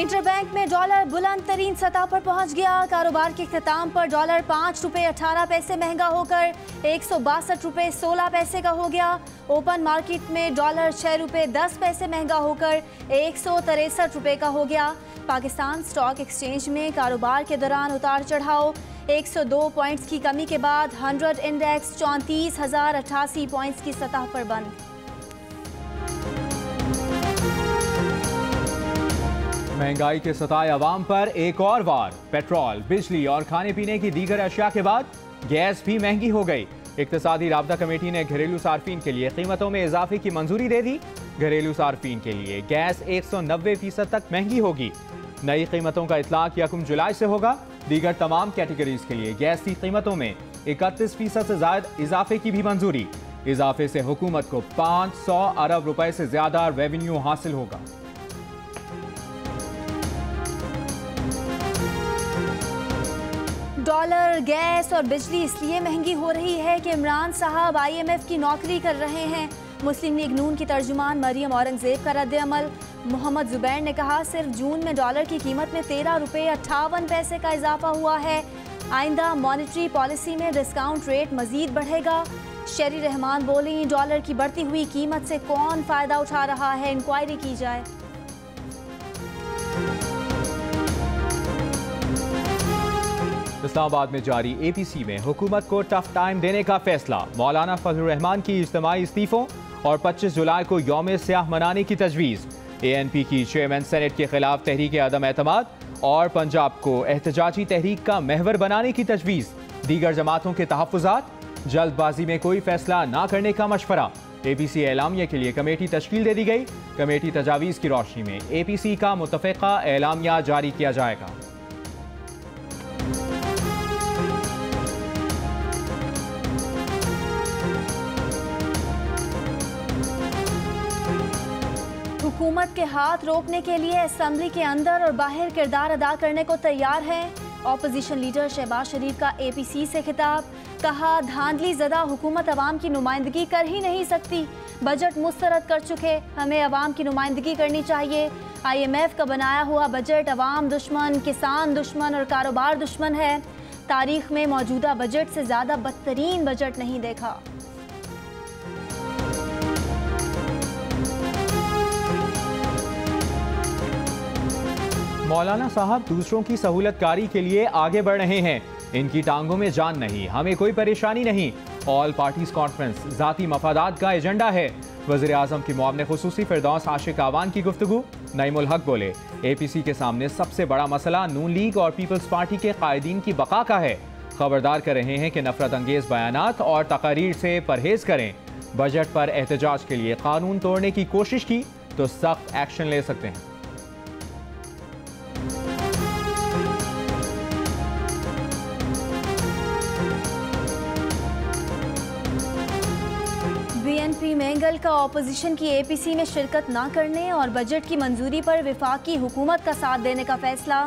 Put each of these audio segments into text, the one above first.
Interbank में dollar बुलंद तरीन सतह पर पहुंच गया। कारोबार के इख्तिताम पर डॉलर 5 रुपये 18 पैसे महंगा होकर 162 रुपये 16 पैसे का हो गया। ओपन मार्केट में डॉलर 6 रुपये 10 पैसे महंगा होकर 163 रुपये का हो गया। पाकिस्तान स्टॉक एक्सचेंज में कारोबार के दौरान उतार चढ़ाव। 102 पॉइंट्स की कमी के बाद 100 इंडेक्स 34,088 पॉइंट्स की सतह पर बंद। महंगाई के सताए अवाम पर एक और वार। पेट्रोल, बिजली और खाने पीने की दीगर अशिया के बाद गैस भी महंगी हो गई। इक्तिसादी राब्ता कमेटी ने घरेलू सार्फिन के लिए कीमतों में इजाफे की मंजूरी दे दी। घरेलू सार्फिन के लिए गैस 190% तक महंगी होगी। नई कीमतों का इतलाक 1 जुलाई से होगा। दीगर तमाम कैटेगरीज के लिए गैस की कीमतों में 31% से ज्यादा इजाफे की भी मंजूरी। इजाफे से हुकूमत को 500 अरब रुपए से ज्यादा रेवेन्यू हासिल होगा। डॉलर, गैस और बिजली इसलिए महंगी हो रही है कि इमरान साहब IMF की नौकरी कर रहे हैं। मुस्लिम लीग नून की तर्जुमान मरियम औरंगजेब का रद्द-ए-अमल। मोहम्मद जुबैर ने कहा, सिर्फ जून में डॉलर की कीमत में 13 रुपये 58 पैसे का इजाफा हुआ है। आइंदा मॉनेटरी पॉलिसी में डिस्काउंट रेट मजीद बढ़ेगा। शेरी रहमान बोली, डॉलर की बढ़ती हुई कीमत से कौन फायदा उठा रहा है, इंक्वायरी की जाए। इस्लामाबाद में जारी APC में हुकूमत को टफ टाइम देने का फैसला। मौलाना फजलुर रहमान की इज्तिमाई इस्तीफों और 25 जुलाई को यौम स्याह मनाने की तजवीज़। ANP की चेयरमैन सेनेट के खिलाफ तहरीक अदम एतमाद और पंजाब को एहतजाजी तहरीक का महवर बनाने की तजवीज़। दीगर जमातों के तहफ़्फ़ुज़ात, जल्दबाजी में कोई फैसला ना करने का मशवरा। APC एलामिया के लिए कमेटी तश्कील दे दी गई। कमेटी तजावीज़ की रोशनी में APC का मुतफ़िक़ा एलामिया जारी किया जाएगा। हुकूमत के हाथ रोकने के लिए असेंबली के अंदर और बाहर किरदार अदा करने को तैयार है। ऑपोजिशन लीडर शहबाज शरीफ का APC से खिताब। कहा, धांधली ज़दा हुकूमत अवाम की नुमाइंदगी कर ही नहीं सकती। बजट मुस्तरद कर चुके, हमें अवाम की नुमाइंदगी करनी चाहिए। IMF का बनाया हुआ बजट अवाम दुश्मन, किसान दुश्मन और कारोबार दुश्मन है। तारीख में मौजूदा बजट से ज़्यादा बदतरीन बजट नहीं देखा। मौलाना साहब दूसरों की सहूलतकारी के लिए आगे बढ़ रहे हैं। इनकी टांगों में जान नहीं, हमें कोई परेशानी नहीं। ऑल पार्टीज कॉन्फ्रेंस ज़ाती मफादात का एजेंडा है। वज़ीर आज़म की मुआविन खुसूसी फिरदौस आशिक आवान की गुफ्तगू। नईमुल हक बोले, APC के सामने सबसे बड़ा मसला नून लीग और पीपल्स पार्टी के कायदीन की बका का है। खबरदार कर रहे हैं कि नफरत अंगेज बयानात और तकारीर से परहेज करें। बजट पर एहतजाज के लिए कानून तोड़ने की कोशिश की तो सख्त एक्शन ले सकते हैं। BNP मेंगल का ऑपोजिशन की APC में शिरकत ना करने और बजट की मंजूरी पर वफाकी हुकूमत का साथ देने का फैसला।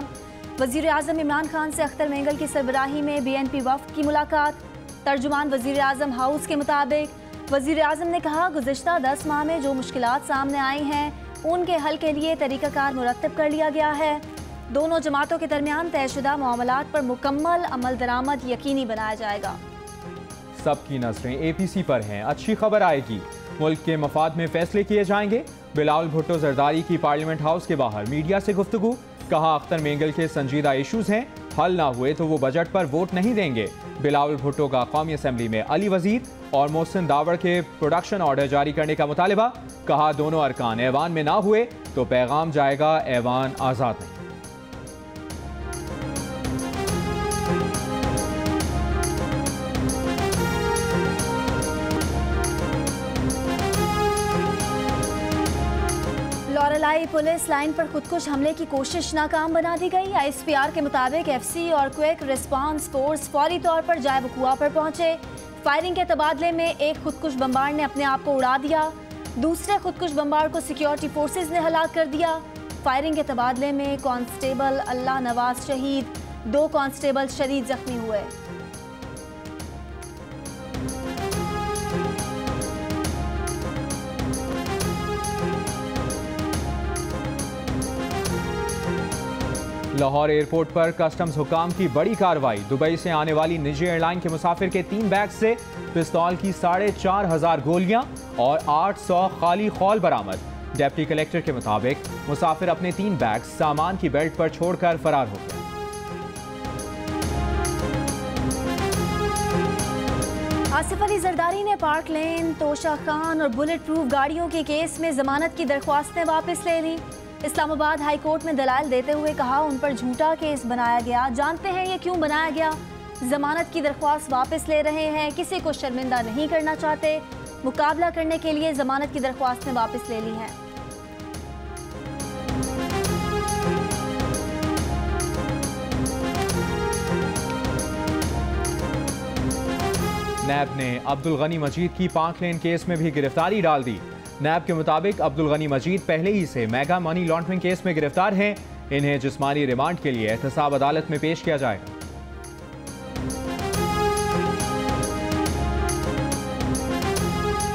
वज़ीर आज़म इमरान खान से अख्तर मेंगल की सरबराही में BNP वफ़द की मुलाकात। तर्जुमान वज़ीर आज़म हाउस के मुताबिक वज़ीर आज़म ने कहा, गुज़िश्ता 10 माह में जो मुश्किलात सामने आई हैं उनके हल के लिए तरीक़ाकार मुरतब कर लिया गया है। दोनों जमातों के दरमियान तयशुदा मामलात पर मुकम्मल अमल दरामद यकीनी बनाया जाएगा। सबकी नजरें APC पर हैं। अच्छी खबर आएगी, मुल्क के मफाद में फैसले किए जाएंगे। बिलावल भुट्टो जरदारी की पार्लियामेंट हाउस के बाहर मीडिया से गुफ्तगू। कहा, अख्तर मेंगल के संजीदा इशूज़ हैं, हल ना हुए तो वो बजट पर वोट नहीं देंगे। बिलावल भुट्टो का कौमी असम्बली में अली वजीर और मोहसिन दावड़ के प्रोडक्शन ऑर्डर जारी करने का मुतालिबा। कहा, दोनों अरकान ऐवान में ना हुए तो पैगाम जाएगा ऐवान आज़ाद नहीं। लॉरेलाई पुलिस लाइन पर खुदकुश हमले की कोशिश नाकाम बना दी गई। ISPR के मुताबिक FC और क्विक रिस्पांस फोर्स फौरी तौर पर जाए वकुआ पर पहुंचे। फायरिंग के तबादले में एक खुदकुश बम्बार ने अपने आप को उड़ा दिया। दूसरे खुदकुश बम्बार को सिक्योरिटी फोर्सेज ने हलाक कर दिया। फायरिंग के तबादले में कांस्टेबल अल्लाह नवाज शहीद, 2 कांस्टेबल शदीद जख्मी हुए। लाहौर एयरपोर्ट पर कस्टम्स हुकाम की बड़ी कार्रवाई। दुबई से आने वाली निजी एयरलाइन के मुसाफिर के 3 बैग से पिस्तौल की 4,500 गोलियां और 800 खाली खौल बरामद। डिप्टी कलेक्टर के मुताबिक मुसाफिर अपने 3 बैग सामान की बेल्ट पर छोड़कर फरार हो गया। आसिफ अली जरदारी ने पार्क लेन, तोशा खान और बुलेट प्रूफ गाड़ियों के केस में जमानत की दरख्वास्तें वापस ले ली। इस्लामाबाद हाई कोर्ट में दलाल देते हुए कहा उन पर झूठा केस बनाया गया। जानते हैं ये क्यों बनाया गया। जमानत की दरख्वास्त वापस ले रहे हैं, किसी को शर्मिंदा नहीं करना चाहते। मुकाबला करने के लिए जमानत की दरख्वास्तें वापस ले ली हैं। नैब ने अब्दुल गनी मजीद की पार्क लेन केस में भी गिरफ्तारी डाल दी। नैब के मुताबिक अब्दुल गनी मजीद पहले ही से मेगा मनी लॉन्ड्रिंग केस में गिरफ्तार हैं। इन्हें जिस्मानी रिमांड के लिए एहतसाब अदालत में पेश किया जाएगा।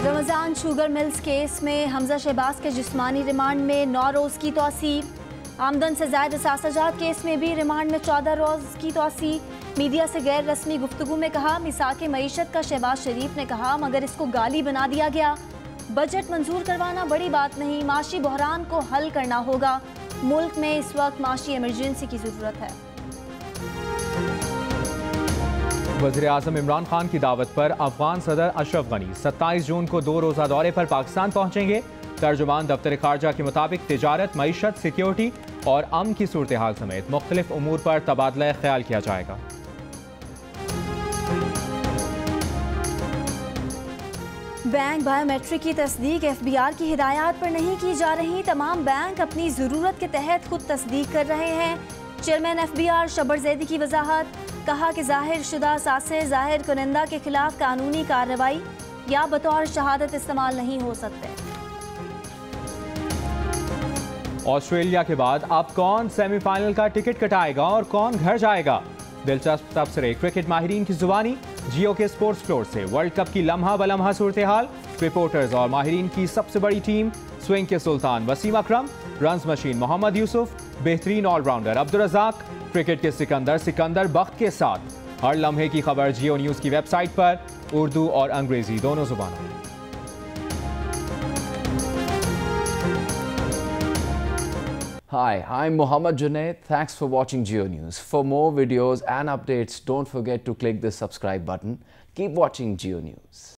रमजान शुगर मिल्स केस में हमजा शहबाज के जिस्मानी रिमांड में 9 रोज की तौसी। आमदन से ज़ायद असासाजात केस में भी रिमांड में 14 रोज की तौसी। मीडिया से गैर रस्मी गुफ्तगू में कहा मिसाक मईशत का शहबाज शरीफ ने कहा मगर इसको गाली बना दिया गया। बजट मंजूर करवाना बड़ी बात नहीं, माशी बहरान को हल करना होगा। मुल्क में इस वक्त माशी इमरजेंसी की ज़रूरत है। वज़ीर आज़म इमरान खान की दावत पर अफगान सदर अशरफ गनी 27 जून को 2 रोज़ा दौरे पर पाकिस्तान पहुंचेंगे। तर्जुमान दफ्तर खारजा के मुताबिक तिजारत, मईशत, सिक्योरिटी और अमन की सूरत हाल समेत मुख्तलिफ उमूर पर तबादला ख्याल किया जाएगा। बैंक बायोमेट्रिक की तस्दीक FBI की हिदायत पर नहीं की जा रही। तमाम बैंक अपनी ज़रूरत के तहत खुद तस्दीक कर रहे हैं। चेयरमैन FBI शबर जैदी की वजाहत। कहा कि जाहिर शुदा सासे जाहिर कुनिंदा के खिलाफ कानूनी कार्रवाई या बतौर शहादत इस्तेमाल नहीं हो सकते। ऑस्ट्रेलिया के बाद अब कौन सेमीफाइनल का टिकट कटाएगा और कौन घर जाएगा। दिलचस्प तबसरे क्रिकेट माहिरीन की जुबानी। जियो के स्पोर्ट्स फ्लोर से वर्ल्ड कप की लम्हा बलम्हा सूरत हाल, रिपोर्टर्स और माहिरीन की सबसे बड़ी टीम। स्विंग के सुल्तान वसीम अकरम, रन्स मशीन मोहम्मद यूसुफ, बेहतरीन ऑलराउंडर अब्दुल रज़ाक, क्रिकेट के सिकंदर बख्त के साथ। हर लम्हे की खबर जियो न्यूज़ की वेबसाइट पर उर्दू और अंग्रेजी दोनों जुबानों में। Hi, I'm Mohammad Junaid. Thanks for watching Geo News. For more videos and updates, don't forget to click the subscribe button. Keep watching Geo News.